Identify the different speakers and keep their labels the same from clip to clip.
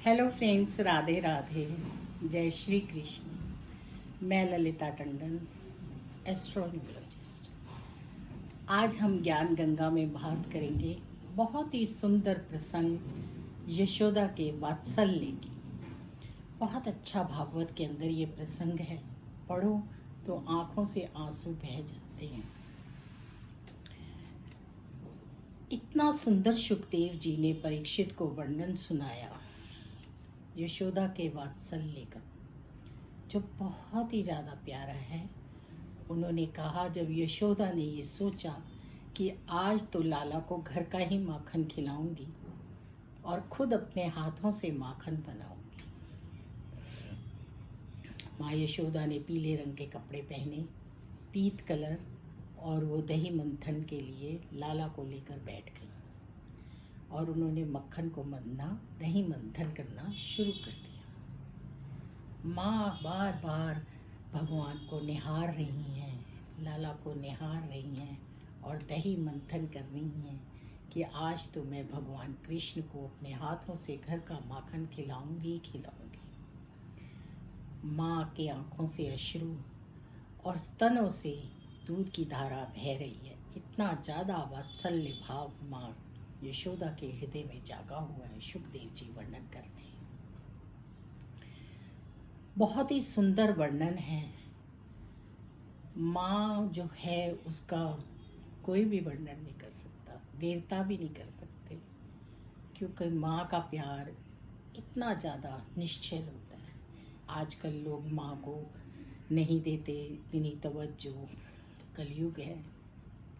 Speaker 1: Hello friends, Radhe Radhe, जय श्री कृष्ण। मैं ललिता टंडन, एस्ट्रोन्यूमरोलॉजिस्ट। आज हम ज्ञान गंगा में बात करेंगे बहुत ही सुंदर प्रसंग यशोदा के वात्सल्य की। बहुत अच्छा भागवत के अंदर ये प्रसंग है, पढ़ो तो आंखों से आंसू बह जाते हैं। इतना सुंदर सुखदेव जी ने परीक्षित को वर्णन सुनाया यशोदा के वात्सल्य का, जो बहुत ही ज़्यादा प्यारा है। उन्होंने कहा, जब यशोदा ने ये सोचा कि आज तो लाला को घर का ही माखन खिलाऊंगी और खुद अपने हाथों से माखन बनाऊंगी। माँ यशोदा ने पीले रंग के कपड़े पहने, पीत कलर, और वो दही मंथन के लिए लाला को लेकर बैठ गई और उन्होंने मक्खन को मथना, दही मंथन करना शुरू कर दिया। माँ बार बार भगवान को निहार रही हैं, लाला को निहार रही हैं और दही मंथन कर रही हैं कि आज तो मैं भगवान कृष्ण को अपने हाथों से घर का माखन खिलाऊंगी। माँ की आंखों से अश्रु और स्तनों से दूध की धारा बह रही है। इतना ज़्यादा वात्सल्य भाव माँ यशोदा के हृदय में जागा हुआ है। सुखदेव जी वर्णन कर रहे हैं, बहुत ही सुंदर वर्णन है। माँ जो है उसका कोई भी वर्णन नहीं कर सकता, देवता भी नहीं कर सकते, क्योंकि माँ का प्यार इतना ज़्यादा निश्चल होता है। आजकल लोग माँ को नहीं देते इतनी तवज्जो, कलयुग है,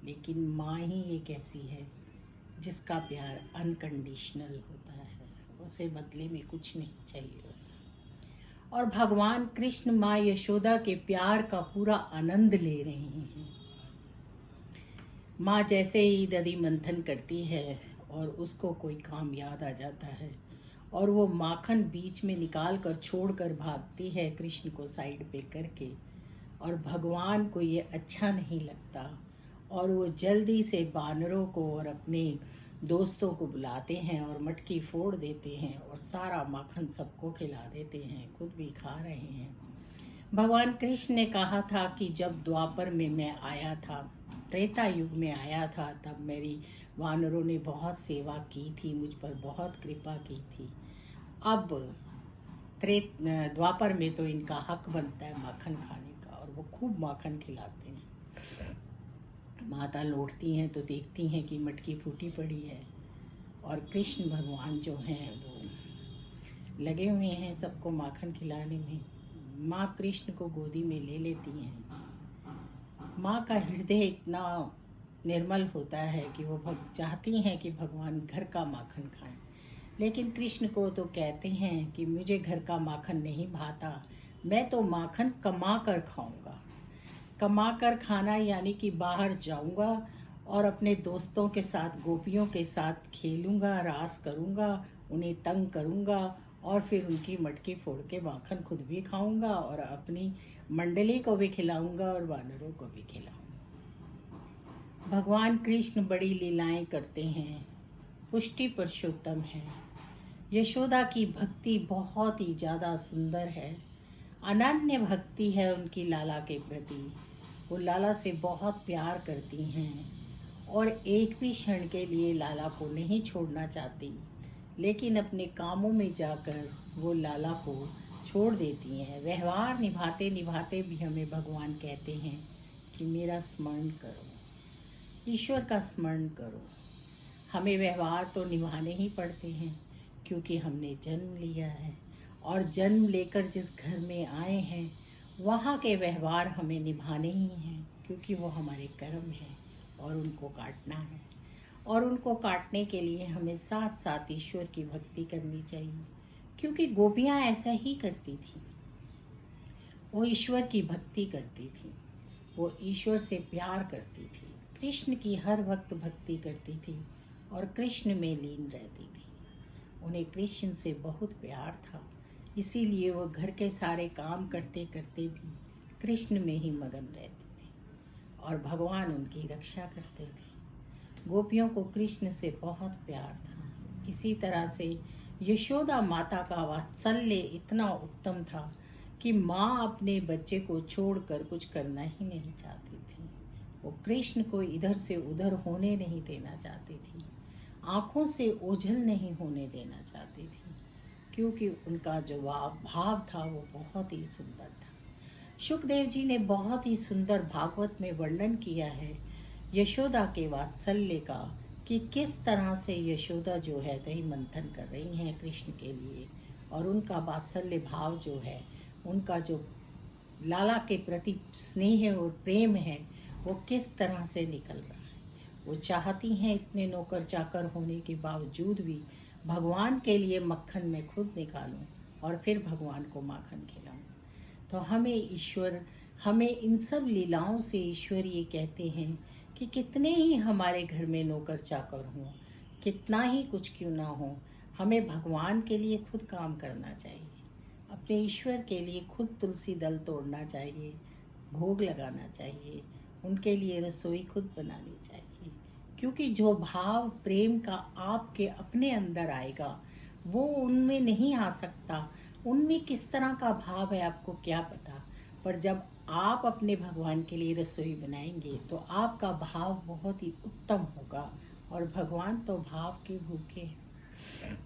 Speaker 1: लेकिन माँ ही एक ऐसी है जिसका प्यार अनकंडीशनल होता है, उसे बदले में कुछ नहीं चाहिए होता। और भगवान कृष्ण माँ यशोदा के प्यार का पूरा आनंद ले रहे हैं। माँ जैसे ही दही मंथन करती है और उसको कोई काम याद आ जाता है और वो माखन बीच में निकाल कर छोड़कर भागती है कृष्ण को साइड पे करके, और भगवान को ये अच्छा नहीं लगता और वो जल्दी से बानरों को और अपने दोस्तों को बुलाते हैं और मटकी फोड़ देते हैं और सारा माखन सबको खिला देते हैं, खुद भी खा रहे हैं। भगवान कृष्ण ने कहा था कि जब द्वापर में मैं आया था, त्रेता युग में आया था, तब मेरी वानरों ने बहुत सेवा की थी, मुझ पर बहुत कृपा की थी। अब द्वापर में तो इनका हक बनता है माखन खाने का, और वो खूब माखन खिलाते हैं। माता लौटती हैं तो देखती हैं कि मटकी फूटी पड़ी है और कृष्ण भगवान जो हैं वो लगे हुए हैं सबको माखन खिलाने में। माँ कृष्ण को गोदी में ले लेती हैं। माँ का हृदय इतना निर्मल होता है कि वो चाहती हैं कि भगवान घर का माखन खाएं, लेकिन कृष्ण को तो कहते हैं कि मुझे घर का माखन नहीं भाता, मैं तो माखन कमा कर खाऊंगा। कमा कर खाना यानी कि बाहर जाऊंगा और अपने दोस्तों के साथ, गोपियों के साथ खेलूंगा, रास करूंगा, उन्हें तंग करूंगा और फिर उनकी मटकी फोड़ के माखन खुद भी खाऊंगा और अपनी मंडली को भी खिलाऊंगा और वानरों को भी खिलाऊंगा। भगवान कृष्ण बड़ी लीलाएं करते हैं, पुष्टि पुरुषोत्तम है। यशोदा की भक्ति बहुत ही ज़्यादा सुंदर है, अनन्य भक्ति है उनकी लाला के प्रति। वो लाला से बहुत प्यार करती हैं और एक भी क्षण के लिए लाला को नहीं छोड़ना चाहती, लेकिन अपने कामों में जाकर वो लाला को छोड़ देती हैं। व्यवहार निभाते निभाते भी हमें भगवान कहते हैं कि मेरा स्मरण करो, ईश्वर का स्मरण करो। हमें व्यवहार तो निभाने ही पड़ते हैं क्योंकि हमने जन्म लिया है, और जन्म लेकर जिस घर में आए हैं वहाँ के व्यवहार हमें निभाने ही हैं, क्योंकि वो हमारे कर्म हैं और उनको काटना है। और उनको काटने के लिए हमें साथ साथ ईश्वर की भक्ति करनी चाहिए, क्योंकि गोपियाँ ऐसा ही करती थी। वो ईश्वर की भक्ति करती थी, वो ईश्वर से प्यार करती थी, कृष्ण की हर वक्त भक्ति करती थी और कृष्ण में लीन रहती थी। उन्हें कृष्ण से बहुत प्यार था, इसीलिए वो घर के सारे काम करते करते भी कृष्ण में ही मगन रहती थी और भगवान उनकी रक्षा करते थे। गोपियों को कृष्ण से बहुत प्यार था। इसी तरह से यशोदा माता का वात्सल्य इतना उत्तम था कि माँ अपने बच्चे को छोड़कर कुछ करना ही नहीं चाहती थी। वो कृष्ण को इधर से उधर होने नहीं देना चाहती थी, आंखों से ओझल नहीं होने देना चाहती थी, क्योंकि उनका जो भाव था वो बहुत ही सुंदर था। शुकदेव जी ने बहुत ही सुंदर भागवत में वर्णन किया है यशोदा के वात्सल्य का, कि किस तरह से यशोदा जो है दही मंथन कर रही हैं कृष्ण के लिए, और उनका वात्सल्य भाव जो है, उनका जो लाला के प्रति स्नेह और प्रेम है, वो किस तरह से निकल रहा है। वो चाहती हैं इतने नौकर चाकर होने के बावजूद भी भगवान के लिए मक्खन मैं खुद निकालूं और फिर भगवान को माखन खिलाऊं। तो हमें इन सब लीलाओं से ईश्वर ये कहते हैं कि कितने ही हमारे घर में नौकर चाकर हों, कितना ही कुछ क्यों ना हो, हमें भगवान के लिए खुद काम करना चाहिए, अपने ईश्वर के लिए खुद तुलसी दल तोड़ना चाहिए, भोग लगाना चाहिए, उनके लिए रसोई खुद बनानी चाहिए। क्योंकि जो भाव प्रेम का आपके अपने अंदर आएगा वो उनमें नहीं आ सकता। उनमें किस तरह का भाव है आपको क्या पता, पर जब आप अपने भगवान के लिए रसोई बनाएंगे तो आपका भाव बहुत ही उत्तम होगा, और भगवान तो भाव के भूखे हैं।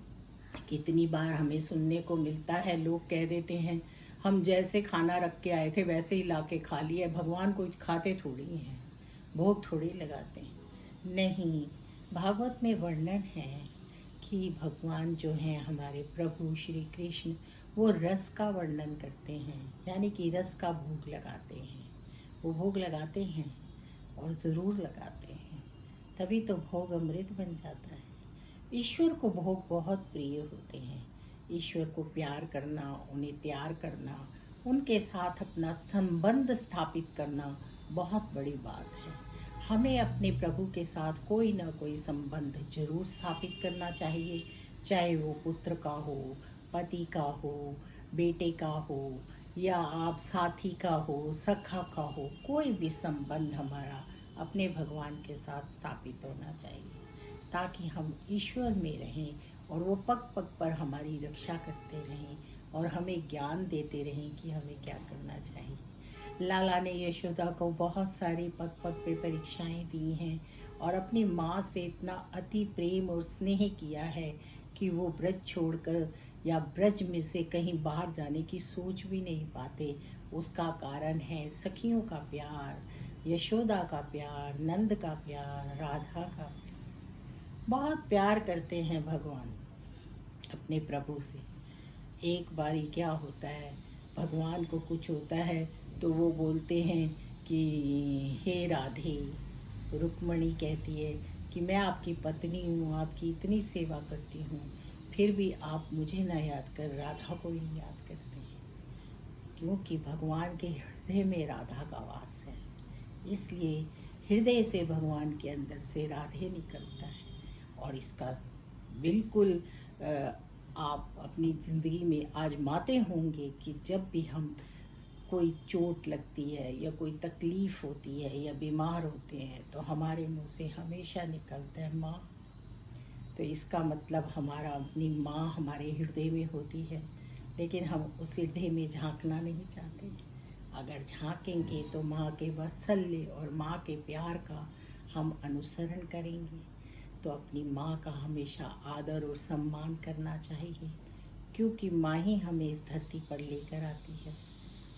Speaker 1: कितनी बार हमें सुनने को मिलता है, लोग कह देते हैं हम जैसे खाना रख के आए थे वैसे ही ला के खा लिया, भगवान को खाते थोड़ी हैं, भोग थोड़ी लगाते हैं। नहीं, भागवत में वर्णन है कि भगवान जो हैं हमारे प्रभु श्री कृष्ण, वो रस का वर्णन करते हैं, यानी कि रस का भोग लगाते हैं। वो भोग लगाते हैं और ज़रूर लगाते हैं, तभी तो भोग अमृत बन जाता है। ईश्वर को भोग बहुत प्रिय होते हैं। ईश्वर को प्यार करना, उन्हें त्यार करना, उनके साथ अपना संबंध स्थापित करना बहुत बड़ी बात है। हमें अपने प्रभु के साथ कोई ना कोई संबंध जरूर स्थापित करना चाहिए, चाहे वो पुत्र का हो, पति का हो, बेटे का हो, या आप साथी का हो, सखा का हो, कोई भी संबंध हमारा अपने भगवान के साथ स्थापित होना चाहिए, ताकि हम ईश्वर में रहें और वो पग पग पर हमारी रक्षा करते रहें और हमें ज्ञान देते रहें कि हमें क्या करना चाहिए। लाला ने यशोदा को बहुत सारी पग पग पे परीक्षाएं दी हैं और अपनी माँ से इतना अति प्रेम और स्नेह किया है कि वो ब्रज छोड़कर या ब्रज में से कहीं बाहर जाने की सोच भी नहीं पाते। उसका कारण है सखियों का प्यार, यशोदा का प्यार, नंद का प्यार, राधा का प्यार। बहुत प्यार करते हैं भगवान अपने प्रभु से। एक बारी क्या होता है, भगवान को कुछ होता है तो वो बोलते हैं कि हे राधे, रुक्मणी कहती है कि मैं आपकी पत्नी हूँ, आपकी इतनी सेवा करती हूँ, फिर भी आप मुझे न याद कर राधा को ही याद करते हैं, क्योंकि भगवान के हृदय में राधा का वास है। इसलिए हृदय से भगवान के अंदर से राधे निकलता है। और इसका बिल्कुल आप अपनी ज़िंदगी में आजमाते होंगे कि जब भी हम कोई चोट लगती है या कोई तकलीफ़ होती है या बीमार होते हैं तो हमारे मुंह से हमेशा निकलता है माँ। तो इसका मतलब हमारा अपनी माँ हमारे हृदय में होती है, लेकिन हम उस हृदय में झांकना नहीं चाहते। अगर झांकेंगे तो माँ के वात्सल्य और माँ के प्यार का हम अनुसरण करेंगे। तो अपनी माँ का हमेशा आदर और सम्मान करना चाहिए, क्योंकि माँ ही हमें इस धरती पर लेकर आती है,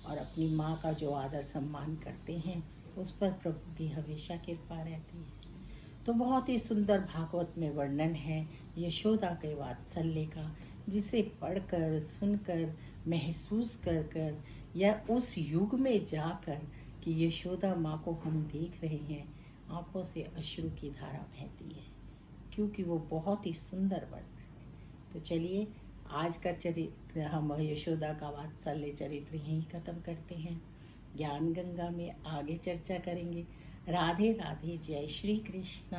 Speaker 1: और अपनी माँ का जो आदर सम्मान करते हैं उस पर प्रभु की हमेशा कृपा रहती है। तो बहुत ही सुंदर भागवत में वर्णन है यशोदा के वात्सल्य का, जिसे पढ़कर, सुनकर, महसूस कर कर, या उस युग में जाकर कि यशोदा माँ को हम देख रहे हैं, आंखों से अश्रु की धारा बहती है, क्योंकि वो बहुत ही सुंदर वर्णन है। तो चलिए आज का चरित्र, हम यशोदा का वात्सल्य चरित्र यहीं ख़त्म करते हैं। ज्ञान गंगा में आगे चर्चा करेंगे। राधे राधे, जय श्री कृष्ण।